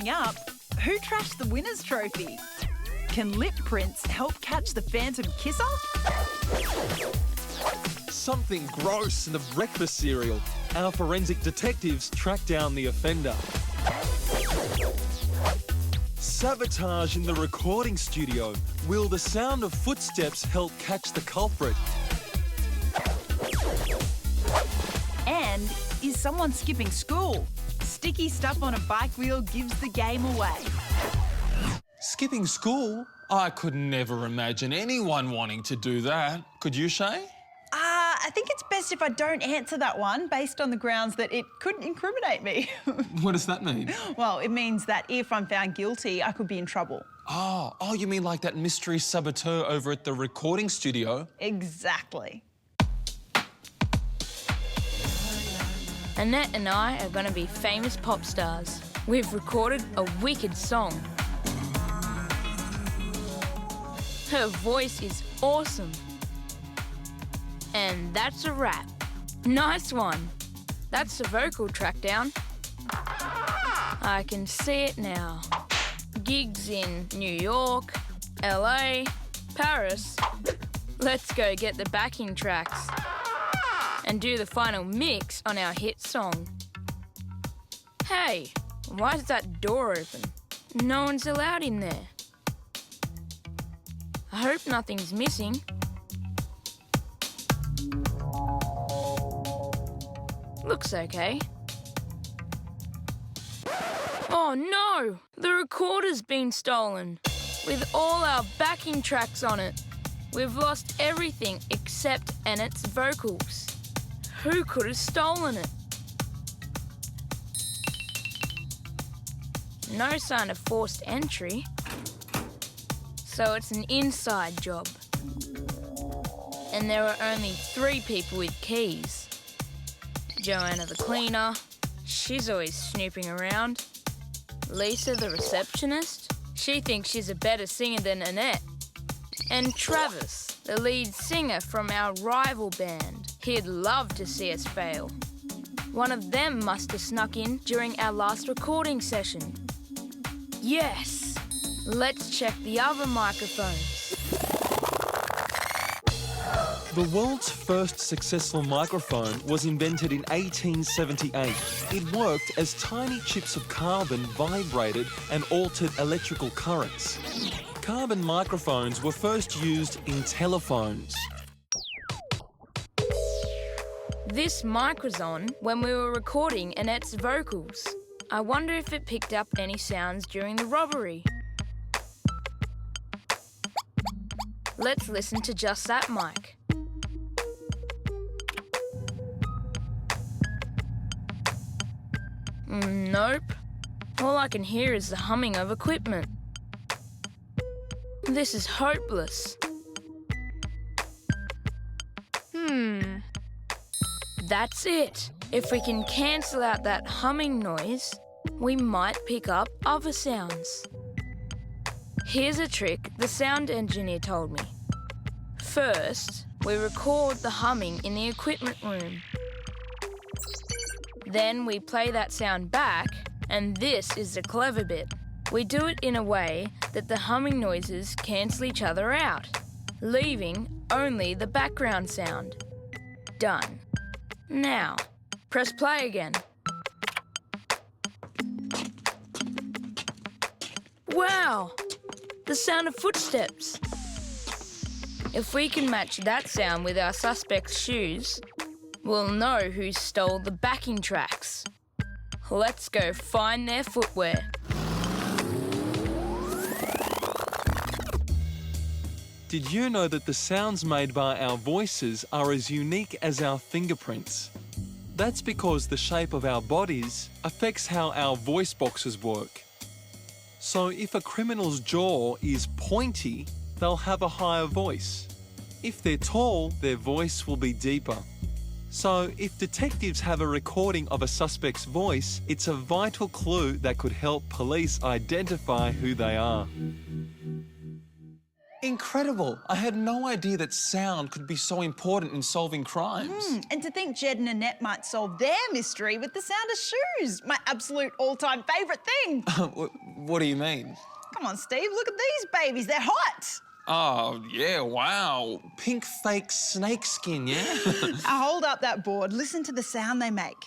Coming up, who trashed the winner's trophy? Can lip prints help catch the phantom kisser? Something gross in the breakfast cereal. Our forensic detectives track down the offender. Sabotage in the recording studio. Will the sound of footsteps help catch the culprit? And is someone skipping school? Sticky stuff on a bike wheel gives the game away. Skipping school? I could never imagine anyone wanting to do that. Could you, Shay? I think it's best if I don't answer that one based on the grounds that it could incriminate me. What does that mean? Well, it means that if I'm found guilty, I could be in trouble. Oh, you mean like that mystery saboteur over at the recording studio? Exactly. Annette and I are going to be famous pop stars. We've recorded a wicked song. Her voice is awesome. And that's a wrap. Nice one. That's the vocal track down. I can see it now. Gigs in New York, LA, Paris. Let's go get the backing tracks and do the final mix on our hit song. Hey, why is that door open? No one's allowed in there. I hope nothing's missing. Looks okay. Oh no! The recorder's been stolen, with all our backing tracks on it. We've lost everything except Annette's vocals. Who could have stolen it? No sign of forced entry. So it's an inside job. And there were only 3 people with keys. Joanna the cleaner, she's always snooping around. Lisa the receptionist, she thinks she's a better singer than Annette. And Travis, the lead singer from our rival band. He'd love to see us fail. One of them must have snuck in during our last recording session. Yes! Let's check the other microphones. The world's first successful microphone was invented in 1878. It worked as tiny chips of carbon vibrated and altered electrical currents. Carbon microphones were first used in telephones. This mic was on when we were recording Annette's vocals. I wonder if it picked up any sounds during the robbery. Let's listen to just that mic. Nope. All I can hear is the humming of equipment. This is hopeless. That's it. If we can cancel out that humming noise, we might pick up other sounds. Here's a trick the sound engineer told me. First, we record the humming in the equipment room. Then we play that sound back, and this is the clever bit. We do it in a way that the humming noises cancel each other out, leaving only the background sound. Done. Now, press play again. Wow! The sound of footsteps. If we can match that sound with our suspect's shoes, we'll know who stole the backing tracks. Let's go find their footwear. Did you know that the sounds made by our voices are as unique as our fingerprints? That's because the shape of our bodies affects how our voice boxes work. So if a criminal's jaw is pointy, they'll have a higher voice. If they're tall, their voice will be deeper. So if detectives have a recording of a suspect's voice, it's a vital clue that could help police identify who they are. Incredible. I had no idea that sound could be so important in solving crimes. And to think Jed and Annette might solve their mystery with the sound of shoes, my absolute all-time favourite thing. What do you mean? Come on, Steve, look at these babies. They're hot. Oh, yeah, wow. Pink fake snake skin, yeah? I hold up that board. Listen to the sound they make.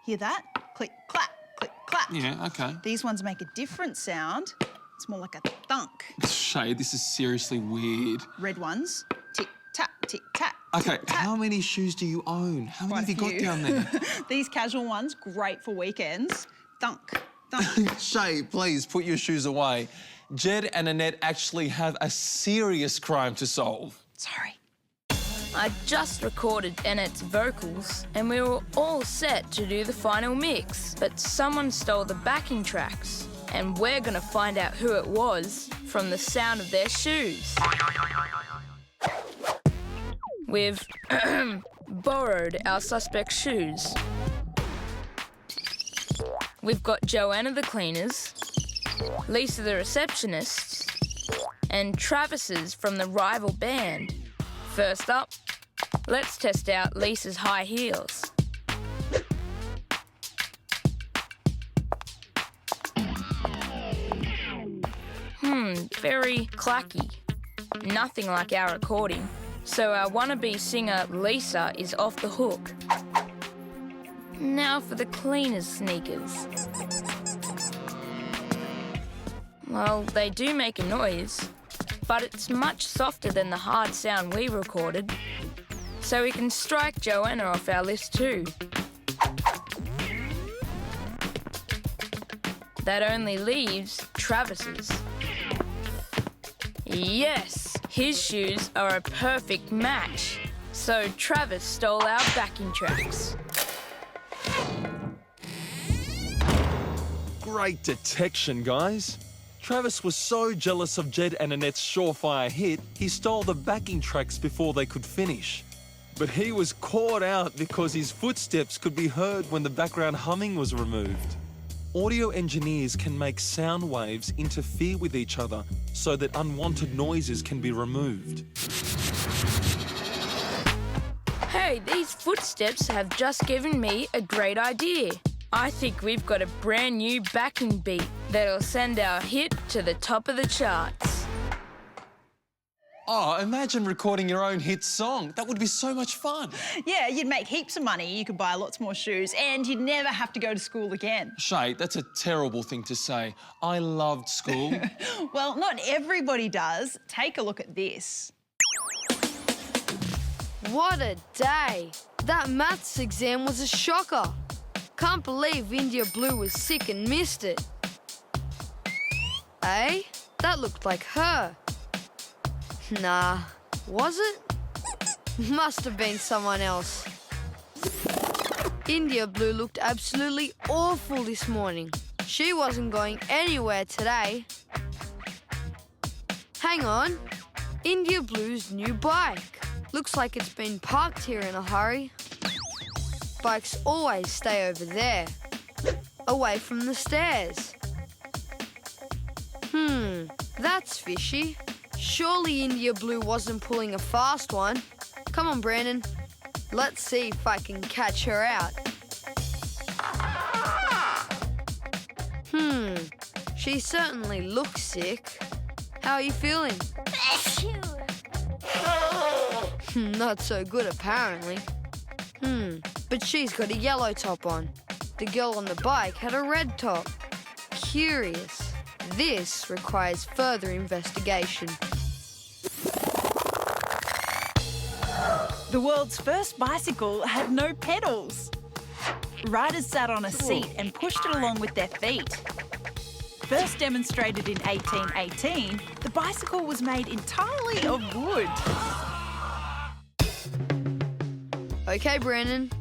Hear that? Click, clap, click, clap. Yeah, okay. These ones make a different sound. It's more like a thunk. Shay, this is seriously weird. Red ones, tick, tap, tick, tap. Okay, tick, tap. how many shoes do you own? How many have you got down there? These casual ones, great for weekends. Thunk, thunk. Shay, please put your shoes away. Jed and Annette actually have a serious crime to solve. Sorry. I just recorded Annette's vocals and we were all set to do the final mix, but someone stole the backing tracks. And we're gonna find out who it was from the sound of their shoes. We've borrowed our suspect's shoes. We've got Joanna the cleaners, Lisa the receptionist, and Travis's from the rival band. First up, let's test out Lisa's high heels. Very clacky. Nothing like our recording. So our wannabe singer Lisa is off the hook. Now for the cleaners' sneakers. Well, they do make a noise, but it's much softer than the hard sound we recorded. So we can strike Joanna off our list too. That only leaves Travis's. Yes, his shoes are a perfect match. So Travis stole our backing tracks. Great detection, guys. Travis was so jealous of Jed and Annette's surefire hit, he stole the backing tracks before they could finish. But he was caught out because his footsteps could be heard when the background humming was removed. Audio engineers can make sound waves interfere with each other so that unwanted noises can be removed. Hey, these footsteps have just given me a great idea. I think we've got a brand new backing beat that'll send our hit to the top of the charts. Oh, imagine recording your own hit song. That would be so much fun. Yeah, you'd make heaps of money, you could buy lots more shoes, and you'd never have to go to school again. Shay, that's a terrible thing to say. I loved school. Well, not everybody does. Take a look at this. What a day! That maths exam was a shocker. Can't believe India Blue was sick and missed it. Eh? That looked like her. Nah, was it? Must have been someone else. India Blue looked absolutely awful this morning. She wasn't going anywhere today. Hang on. India Blue's new bike. Looks like it's been parked here in a hurry. Bikes always stay over there, away from the stairs. That's fishy. Surely India Blue wasn't pulling a fast one. Come on, Brandon. Let's see if I can catch her out. She certainly looks sick. How are you feeling? Not so good, apparently. But she's got a yellow top on. The girl on the bike had a red top. Curious. This requires further investigation. The world's first bicycle had no pedals. Riders sat on a seat and pushed it along with their feet. First demonstrated in 1818, the bicycle was made entirely of wood. Okay, Brandon.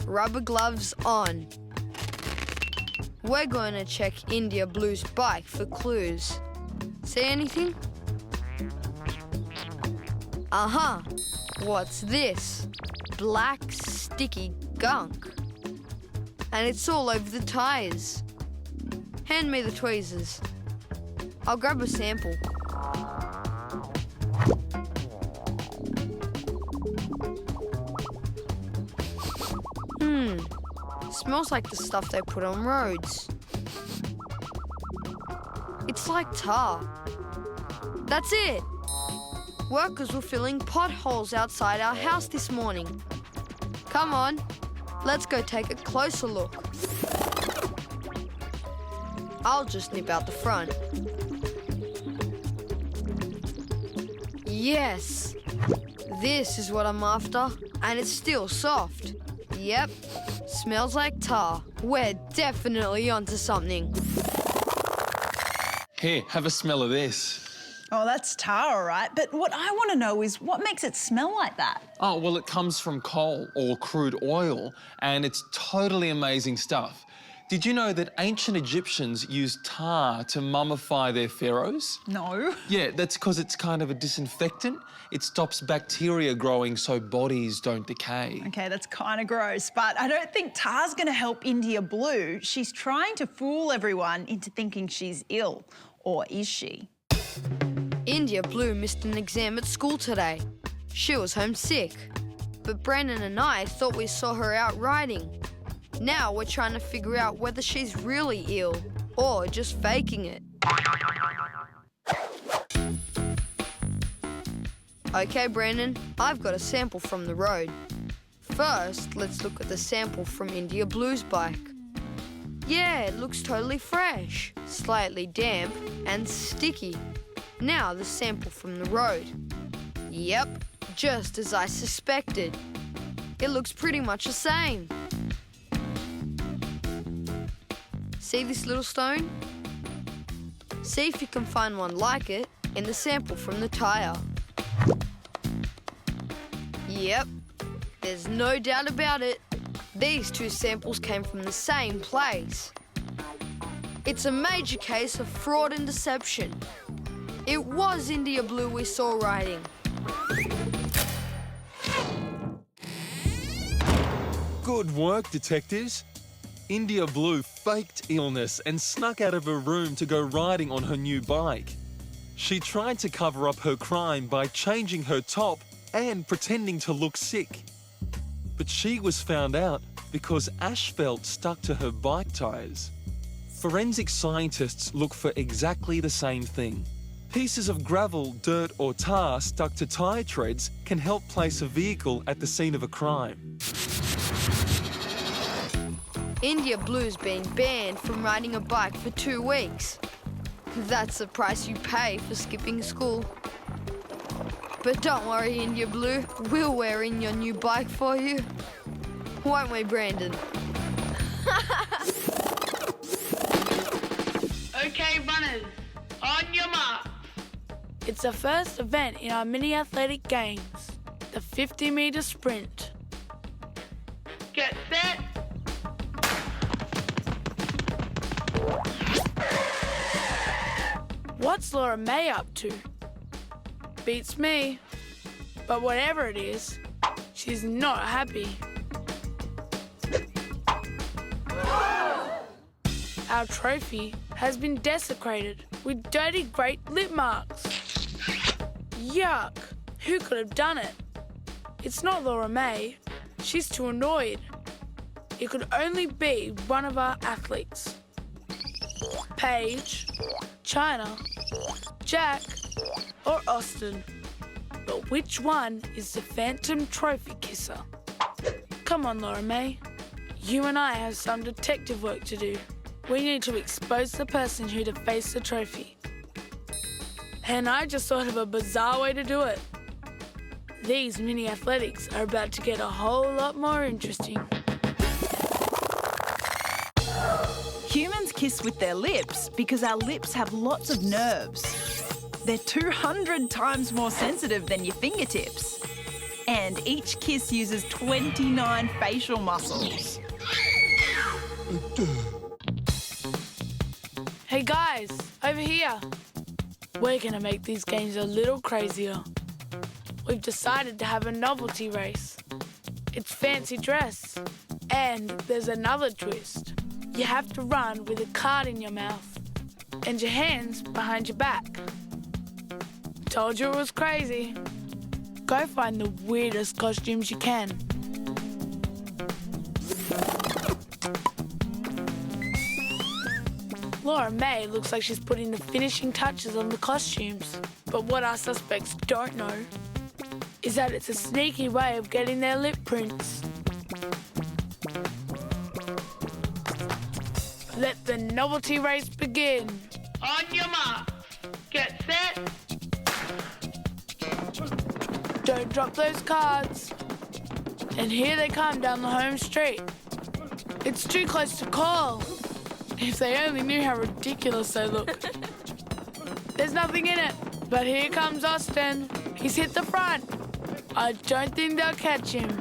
Rubber gloves on. We're going to check India Blue's bike for clues. See anything? What's this? Black, sticky gunk. And it's all over the tyres. Hand me the tweezers. I'll grab a sample. smells like the stuff they put on roads. It's like tar. That's it. Workers were filling potholes outside our house this morning. Come on, let's go take a closer look. I'll just nip out the front. Yes, this is what I'm after, and it's still soft. Yep, smells like tar. We're definitely onto something. Here, have a smell of this. Oh, that's tar, all right. But what I want to know is what makes it smell like that? Oh, well, it comes from coal or crude oil, and it's totally amazing stuff. Did you know that ancient Egyptians used tar to mummify their pharaohs? No. Yeah, that's because it's kind of a disinfectant. It stops bacteria growing so bodies don't decay. Okay, that's kind of gross, but I don't think tar's going to help India Blue. She's trying to fool everyone into thinking she's ill. Or is she? India Blue missed an exam at school today. She was homesick. But Brandon and I thought we saw her out riding. Now we're trying to figure out whether she's really ill or just faking it. Okay, Brandon, I've got a sample from the road. First, let's look at the sample from India Blue's bike. Yeah, it looks totally fresh, slightly damp and sticky. Now the sample from the road. Yep, just as I suspected. It looks pretty much the same. See this little stone? See if you can find one like it in the sample from the tyre. Yep, there's no doubt about it. These two samples came from the same place. It's a major case of fraud and deception. It was India Blue we saw riding. Good work, detectives. India Blue faked illness and snuck out of her room to go riding on her new bike. She tried to cover up her crime by changing her top and pretending to look sick. But she was found out because asphalt stuck to her bike tyres. Forensic scientists look for exactly the same thing. Pieces of gravel, dirt or tar stuck to tyre treads can help place a vehicle at the scene of a crime. India Blue's been banned from riding a bike for 2 weeks. That's the price you pay for skipping school. But don't worry, India Blue, we'll wear in your new bike for you. Won't we, Brandon? Okay, runners, on your mark. It's the first event in our mini athletic games, the 50-metre sprint. Get set. What's Laura May up to? Beats me. But whatever it is, she's not happy. Our trophy has been desecrated with dirty great lip marks. Yuck! Who could have done it? It's not Laura May. She's too annoyed. It could only be one of our athletes. Paige, China, Jack, or Austin. But which one is the Phantom Trophy Kisser? Come on, Laura May. You and I have some detective work to do. We need to expose the person who defaced the trophy. And I just thought of a bizarre way to do it. These mini athletics are about to get a whole lot more interesting. Humans kiss with their lips because our lips have lots of nerves. They're 200 times more sensitive than your fingertips. And each kiss uses 29 facial muscles. Hey guys, over here. We're gonna make these games a little crazier. We've decided to have a novelty race. It's fancy dress. And there's another twist. You have to run with a card in your mouth and your hands behind your back. Told you it was crazy. Go find the weirdest costumes you can. Laura May looks like she's putting the finishing touches on the costumes. But what our suspects don't know is that it's a sneaky way of getting their lip prints. Let the novelty race begin. On your mark. Get set. Don't drop those cards. And here they come down the home street. It's too close to call. If they only knew how ridiculous they look. There's nothing in it. But here comes Austin. He's hit the front. I don't think they'll catch him.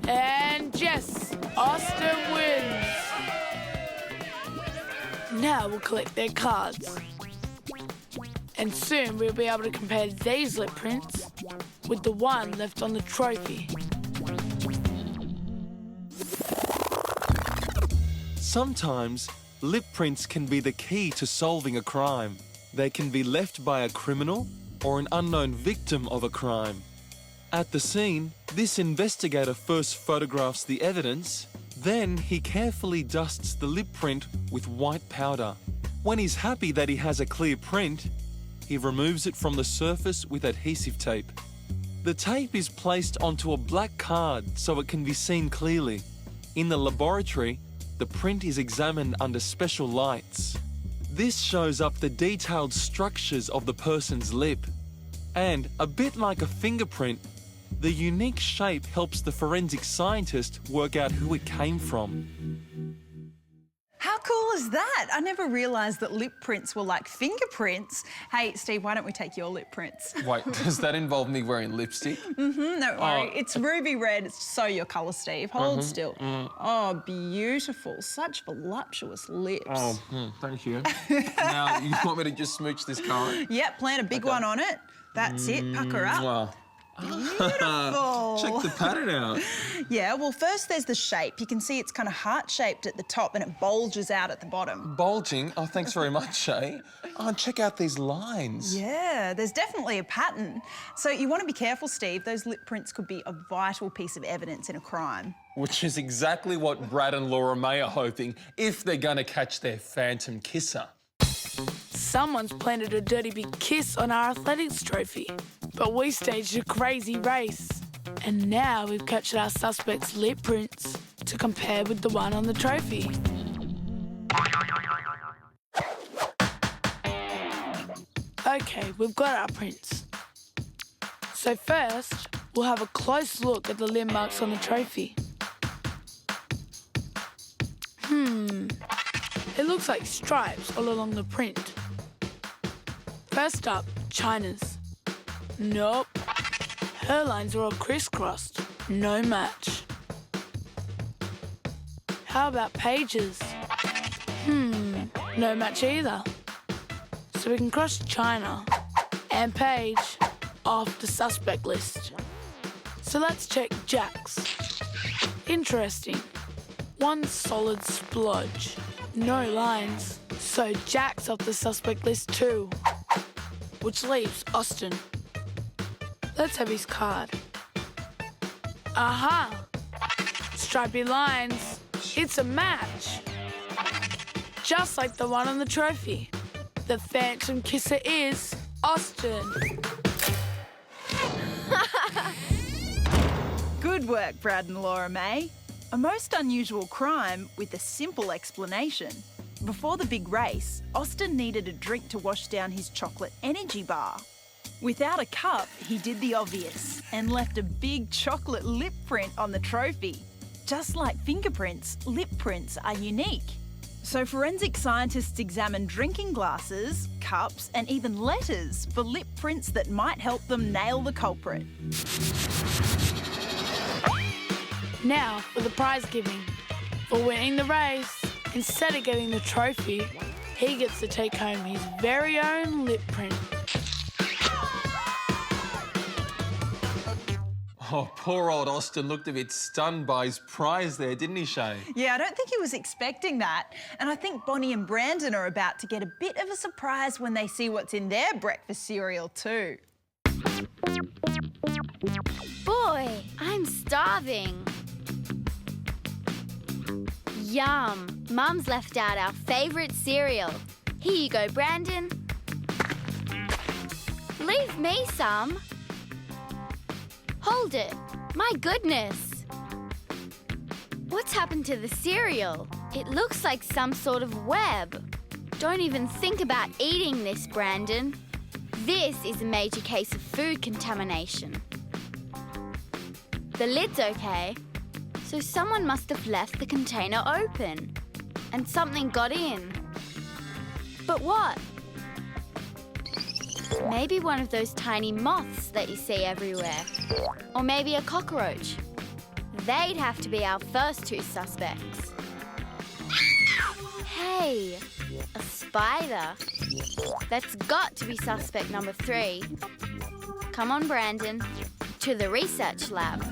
And yes, Austin wins. Now we'll collect their cards. And soon we'll be able to compare these lip prints with the one left on the trophy. Sometimes, lip prints can be the key to solving a crime. They can be left by a criminal or an unknown victim of a crime. At the scene, this investigator first photographs the evidence, then he carefully dusts the lip print with white powder. When he's happy that he has a clear print, he removes it from the surface with adhesive tape. The tape is placed onto a black card so it can be seen clearly. In the laboratory, the print is examined under special lights. This shows up the detailed structures of the person's lip. And a bit like a fingerprint, the unique shape helps the forensic scientist work out who it came from. How cool is that? I never realised that lip prints were like fingerprints. Hey, Steve, why don't we take your lip prints? Wait, does that involve me wearing lipstick? Don't worry. It's ruby red. It's so your colour, Steve. Hold still. Oh, beautiful. Such voluptuous lips. Thank you. Now, you want me to just smooch this card? Yep, plant a big one on it. That's it. Pucker up. Wow. Beautiful. Check the pattern out. Yeah, well, first there's the shape. You can see it's kind of heart-shaped at the top and it bulges out at the bottom. Bulging? Oh, thanks very much, Shay. Oh, check out these lines. Yeah, there's definitely a pattern. So you want to be careful, Steve. Those lip prints could be a vital piece of evidence in a crime. Which is exactly what Brad and Laura May are hoping if they're going to catch their phantom kisser. Someone's planted a dirty big kiss on our athletics trophy. But we staged a crazy race. And now we've captured our suspect's lip prints to compare with the one on the trophy. OK, we've got our prints. So first, we'll have a close look at the limb marks on the trophy. It looks like stripes all along the print. First up, China's. Nope. Her lines are all crisscrossed. No match. How about Paige's? No match either. So we can cross China and Paige off the suspect list. So let's check Jack's. Interesting. One solid splodge. No lines. So Jack's off the suspect list too. Which leaves Austin. Let's have his card. Aha! Stripy lines. It's a match. Just like the one on the trophy. The phantom kisser is Austin. Good work, Brad and Laura May. A most unusual crime with a simple explanation. Before the big race, Austin needed a drink to wash down his chocolate energy bar. Without a cup, he did the obvious and left a big chocolate lip print on the trophy. Just like fingerprints, lip prints are unique. So forensic scientists examine drinking glasses, cups, and even letters for lip prints that might help them nail the culprit. Now for the prize giving. For winning the race, instead of getting the trophy, he gets to take home his very own lip print. Oh, poor old Austin looked a bit stunned by his prize there, didn't he, Shay? Yeah, I don't think he was expecting that. And I think Bonnie and Brandon are about to get a bit of a surprise when they see what's in their breakfast cereal too. Boy, I'm starving. Yum! Mum's left out our favourite cereal. Here you go, Brandon. Leave me some. Hold it. My goodness. What's happened to the cereal? It looks like some sort of web. Don't even think about eating this, Brandon. This is a major case of food contamination. The lid's okay, so someone must have left the container open and something got in. But what? Maybe one of those tiny moths that you see everywhere. Or maybe a cockroach. They'd have to be our first two suspects. Hey, a spider. That's got to be suspect number 3. Come on, Brandon, to the research lab.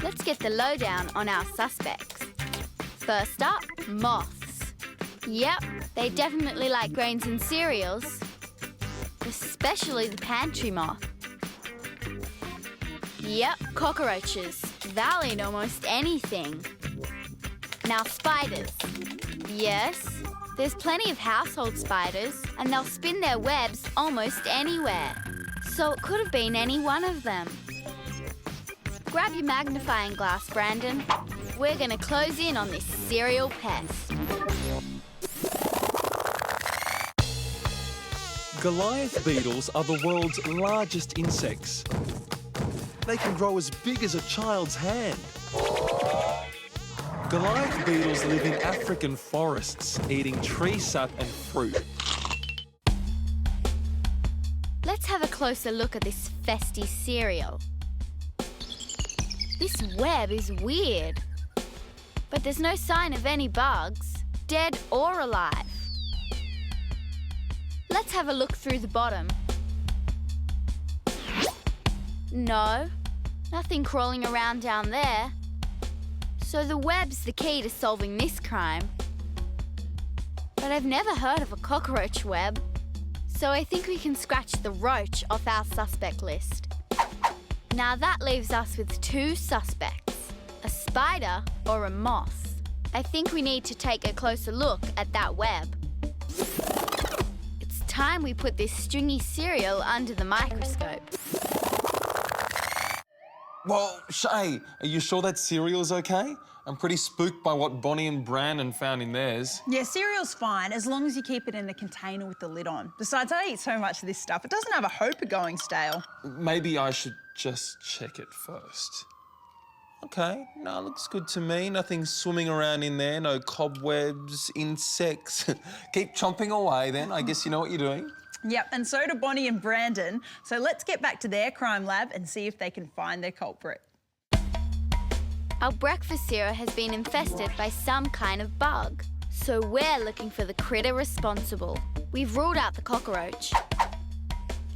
Let's get the lowdown on our suspects. First up, moths. Yep, they definitely like grains and cereals, especially the pantry moth. Yep, cockroaches. They'll eat almost anything. Now spiders. Yes, there's plenty of household spiders and they'll spin their webs almost anywhere. So it could have been any one of them. Grab your magnifying glass, Brandon. We're going to close in on this cereal pest. Goliath beetles are the world's largest insects. They can grow as big as a child's hand. Goliath beetles live in African forests, eating tree sap and fruit. Let's have a closer look at this festy cereal. This web is weird, but there's no sign of any bugs, dead or alive. Let's have a look through the bottom. No, nothing crawling around down there. So the web's the key to solving this crime. But I've never heard of a cockroach web, so I think we can scratch the roach off our suspect list. Now that leaves us with 2 suspects, a spider or a moth. I think we need to take a closer look at that web. It's time we put this stringy cereal under the microscope. Well, Shay, are you sure that cereal's okay? I'm pretty spooked by what Bonnie and Brandon found in theirs. Yeah, cereal's fine as long as you keep it in a container with the lid on. Besides, I eat so much of this stuff, it doesn't have a hope of going stale. Maybe I should just check it first. Okay, no, looks good to me. Nothing swimming around in there, no cobwebs, insects. Keep chomping away then. I guess you know what you're doing. Yep, and so do Bonnie and Brandon. So let's get back to their crime lab and see if they can find their culprit. Our breakfast cereal has been infested by some kind of bug, so we're looking for the critter responsible. We've ruled out the cockroach.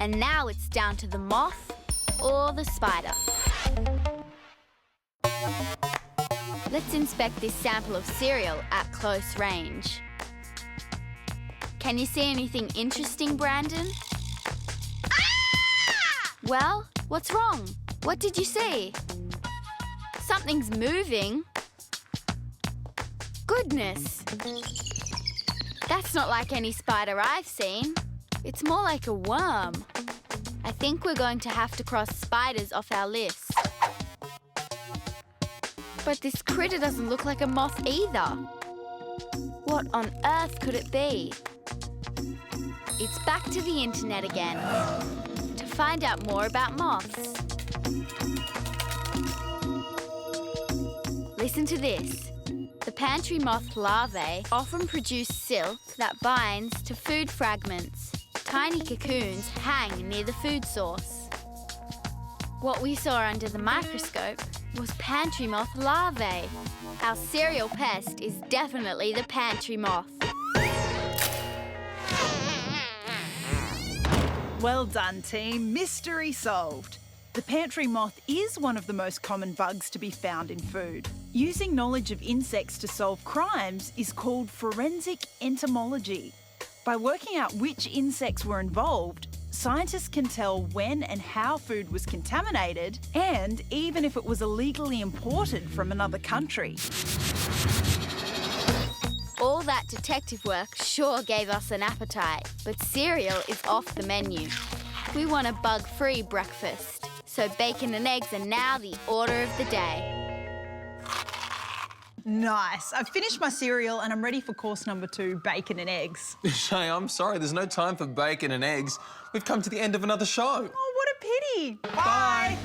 And now it's down to the moth or the spider. Let's inspect this sample of cereal at close range. Can you see anything interesting, Brandon? Ah! Well, what's wrong? What did you see? Something's moving. Goodness. That's not like any spider I've seen. It's more like a worm. I think we're going to have to cross spiders off our list. But this critter doesn't look like a moth either. What on earth could it be? It's back to the internet again to find out more about moths. Listen to this. The pantry moth larvae often produce silk that binds to food fragments. Tiny cocoons hang near the food source. What we saw under the microscope was pantry moth larvae. Our cereal pest is definitely the pantry moth. Well done, team. Mystery solved. The pantry moth is one of the most common bugs to be found in food. Using knowledge of insects to solve crimes is called forensic entomology. By working out which insects were involved, scientists can tell when and how food was contaminated and even if it was illegally imported from another country. All that detective work sure gave us an appetite, but cereal is off the menu. We want a bug-free breakfast, so bacon and eggs are now the order of the day. Nice. I've finished my cereal and I'm ready for course number 2, bacon and eggs. Shay, I'm sorry, there's no time for bacon and eggs. We've come to the end of another show. Oh, what a pity. Bye.